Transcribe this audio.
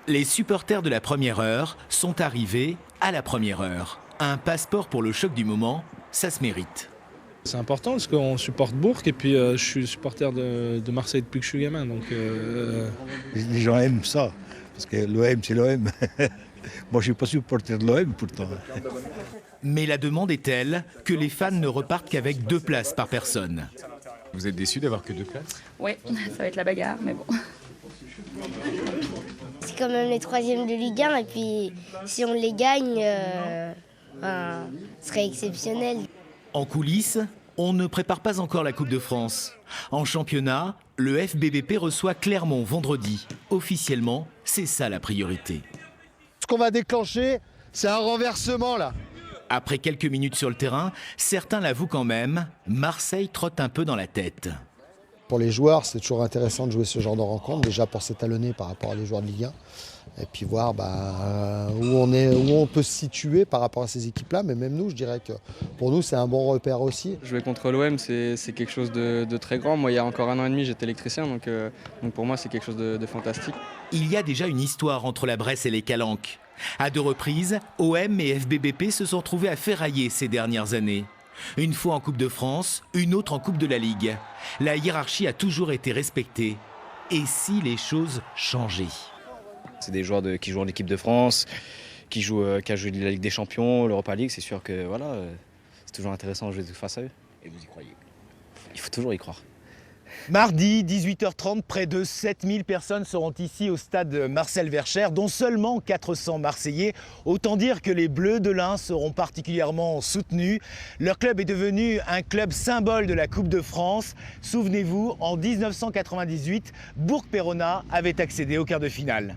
Les supporters de la première heure sont arrivés à la première heure. Un passeport pour le choc du moment, ça se mérite. C'est important parce qu'on supporte Bourg et puis je suis supporter de Marseille depuis que je suis gamin. Donc, Les gens aiment ça, parce que l'OM c'est l'OM. Moi je ne suis pas supporter de l'OM pourtant. Mais la demande est telle que les fans ne repartent qu'avec 2 places par personne. Vous êtes déçu d'avoir que 2 places? Oui, ça va être la bagarre, mais bon. C'est quand même les 3e de Ligue 1 et puis si on les gagne, ce serait exceptionnel. En coulisses, on ne prépare pas encore la Coupe de France. En championnat, le FBBP reçoit Clermont vendredi. Officiellement, c'est ça la priorité. Ce qu'on va déclencher, c'est un renversement là. Après quelques minutes sur le terrain, certains l'avouent quand même, Marseille trotte un peu dans la tête. Pour les joueurs, c'est toujours intéressant de jouer ce genre de rencontre, déjà pour s'étalonner par rapport à des joueurs de Ligue 1. Et puis voir où on peut se situer par rapport à ces équipes-là. Mais même nous, je dirais que pour nous, c'est un bon repère aussi. Jouer contre l'OM, c'est quelque chose de très grand. Moi, il y a encore 1 an et demi, j'étais électricien, donc pour moi, c'est quelque chose de fantastique. Il y a déjà une histoire entre la Bresse et les Calanques. À 2 reprises, OM et FBBP se sont trouvés à ferrailler ces dernières années. Une fois en Coupe de France, une autre en Coupe de la Ligue. La hiérarchie a toujours été respectée. Et si les choses changeaient ? C'est des joueurs qui jouent en équipe de France, qui ont joué de la Ligue des Champions, l'Europa League. C'est sûr que voilà, c'est toujours intéressant de jouer face à eux. Et vous y croyez? Il faut toujours y croire. Mardi, 18h30, près de 7000 personnes seront ici au stade Marcel Vercher, dont seulement 400 Marseillais. Autant dire que les Bleus de l'Ain seront particulièrement soutenus. Leur club est devenu un club symbole de la Coupe de France. Souvenez-vous, en 1998, Bourg-Péronat avait accédé au quart de finale.